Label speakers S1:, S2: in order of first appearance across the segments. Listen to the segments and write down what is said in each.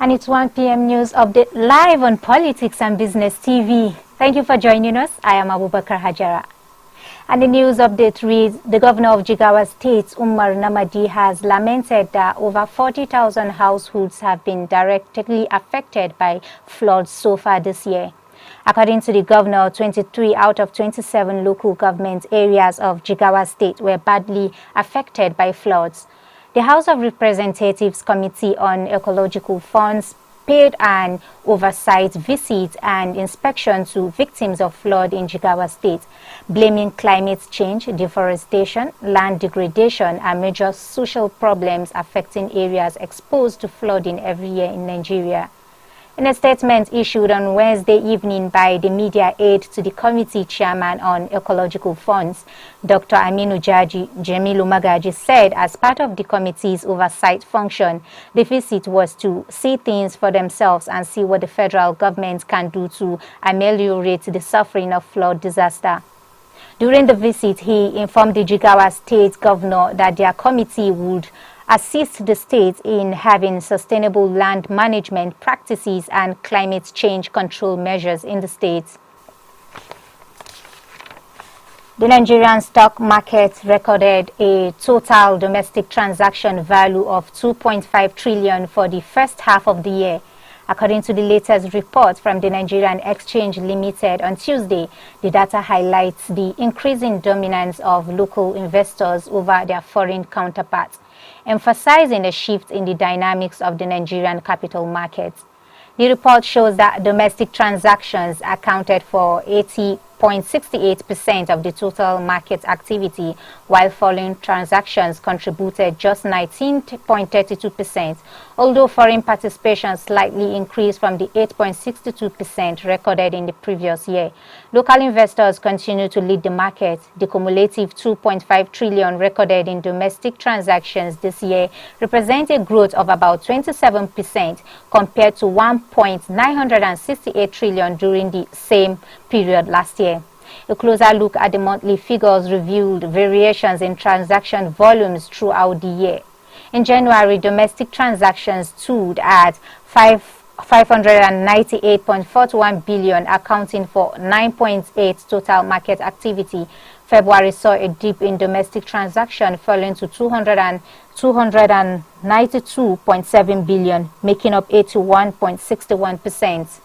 S1: And it's 1 p.m. news update live on Politics and Business TV. Thank you for joining us. I am Abubakar Hajara. And the news update reads, the Governor of Jigawa State, Umar Namadi, has lamented that over 40,000 households have been directly affected by floods so far this year. According to the governor, 23 out of 27 local government areas of Jigawa State were badly affected by floods. The House of Representatives Committee on Ecological Funds paid an oversight visit and inspection to victims of flood in Jigawa State, blaming climate change, deforestation, land degradation, and major social problems affecting areas exposed to flooding every year in Nigeria. In a statement issued on Wednesday evening by the media aide to the committee chairman on ecological funds, Dr. Aminu Jamilu Magaji said as part of the committee's oversight function, the visit was to see things for themselves and see what the federal government can do to ameliorate the suffering of flood disaster. During the visit, he informed the Jigawa State governor that their committee would assist the state in having sustainable land management practices and climate change control measures in the state. The Nigerian stock market recorded a total domestic transaction value of 2.5 trillion for the first half of the year. According to the latest report from the Nigerian Exchange Limited on Tuesday, the data highlights the increasing dominance of local investors over their foreign counterparts, emphasizing a shift in the dynamics of the Nigerian capital market. The report shows that domestic transactions accounted for 80.68% of the total market activity, while foreign transactions contributed just 19.32%, although foreign participation slightly increased from the 8.62% recorded in the previous year. Local investors continue to lead the market. The cumulative 2.5 trillion recorded in domestic transactions this year represents a growth of about 27% compared to 1.968 trillion during the same period last year. A closer look at the monthly figures revealed variations in transaction volumes throughout the year. In January, domestic transactions stood at 598.41 billion, accounting for 9.8% total market activity. February saw a dip in domestic transaction, falling to 292.7 billion, making up 81.61%.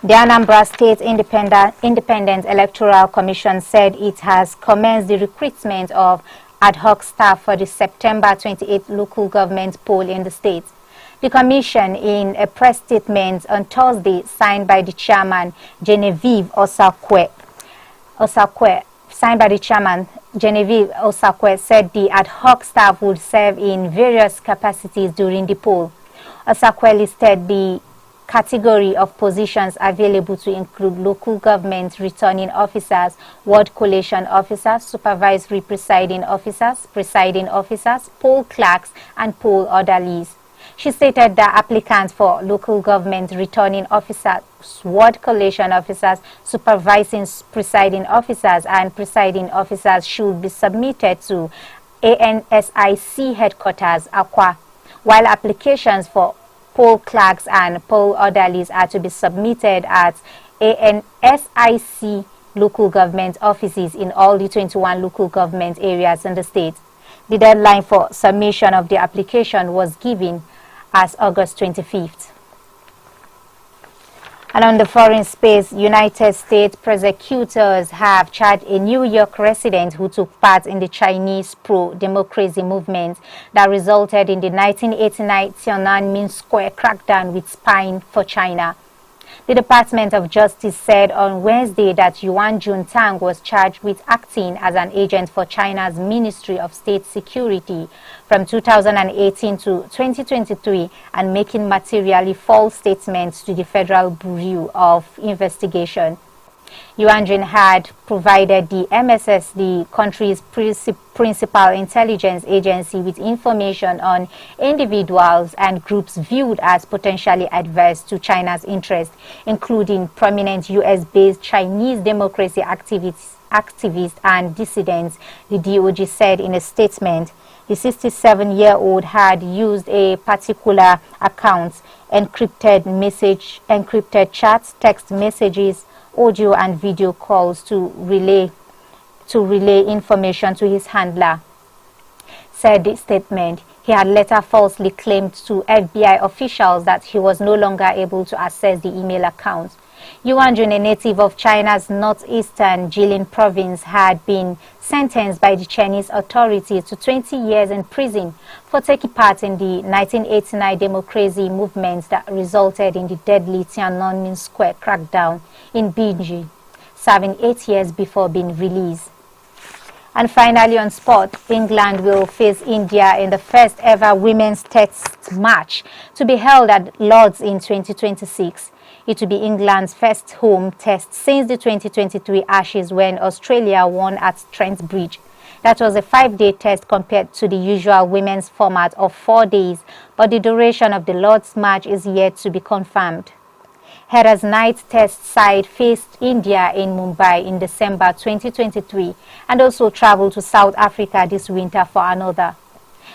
S1: The Anambra State Independent Electoral Commission said it has commenced the recruitment of ad hoc staff for the September 28 local government poll in the state. The commission, in a press statement on Thursday signed by the chairman, Genevieve Osakwe, said the ad hoc staff would serve in various capacities during the poll. Osakwe listed the category of positions available to include local government returning officers, ward collation officers, supervisory presiding officers, poll clerks, and poll orderlies. She stated that applicants for local government returning officers, ward collation officers, supervising presiding officers, and presiding officers should be submitted to ANSIC headquarters, Akwa, while applications for poll clerks and poll orderlies are to be submitted at ANSIC local government offices in all the 21 local government areas in the state. The deadline for submission of the application was given as August 25th. And on the foreign space, United States prosecutors have charged a New York resident who took part in the Chinese pro-democracy movement that resulted in the 1989 Tiananmen Square crackdown with spying for China. The Department of Justice said on Wednesday that Yuan Juntang was charged with acting as an agent for China's Ministry of State Security from 2018 to 2023 and making materially false statements to the Federal Bureau of Investigation. Yuan Jun had provided the MSS, the country's principal intelligence agency, with information on individuals and groups viewed as potentially adverse to China's interests, including prominent U.S.-based Chinese democracy activists and dissidents, the DOJ said in a statement. The 67-year-old had used a particular account, encrypted chats, text messages, audio and video calls to relay information to his handler, said the statement. He had later falsely claimed to FBI officials that he was no longer able to access the email account. Yuan Jun, a native of China's northeastern Jilin province, had been sentenced by the Chinese authorities to 20 years in prison for taking part in the 1989 democracy movement that resulted in the deadly Tiananmen Square crackdown in Beijing, serving 8 years before being released. And finally, on sport, England will face India in the first ever women's test match to be held at Lord's in 2026. It will be England's first home test since the 2023 Ashes, when Australia won at Trent Bridge. That was a 5-day test compared to the usual women's format of 4 days, but the duration of the Lord's match is yet to be confirmed. Headers night test side faced India in Mumbai in December 2023 and also traveled to South Africa this winter for another.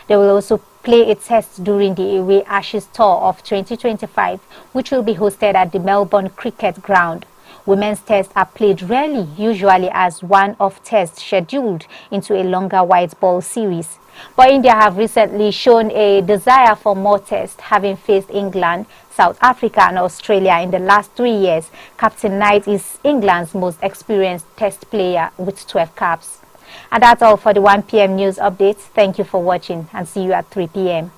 S1: They will also play a test during the away Ashes tour of 2025, which will be hosted at the Melbourne Cricket Ground. Women's tests are played rarely, usually as one-off tests scheduled into a longer white ball series. But India have recently shown a desire for more tests, having faced England, South Africa and Australia in the last 3 years. Captain Knight is England's most experienced test player with 12 caps. And that's all for the 1 p.m. news updates. Thank you for watching and see you at 3 p.m.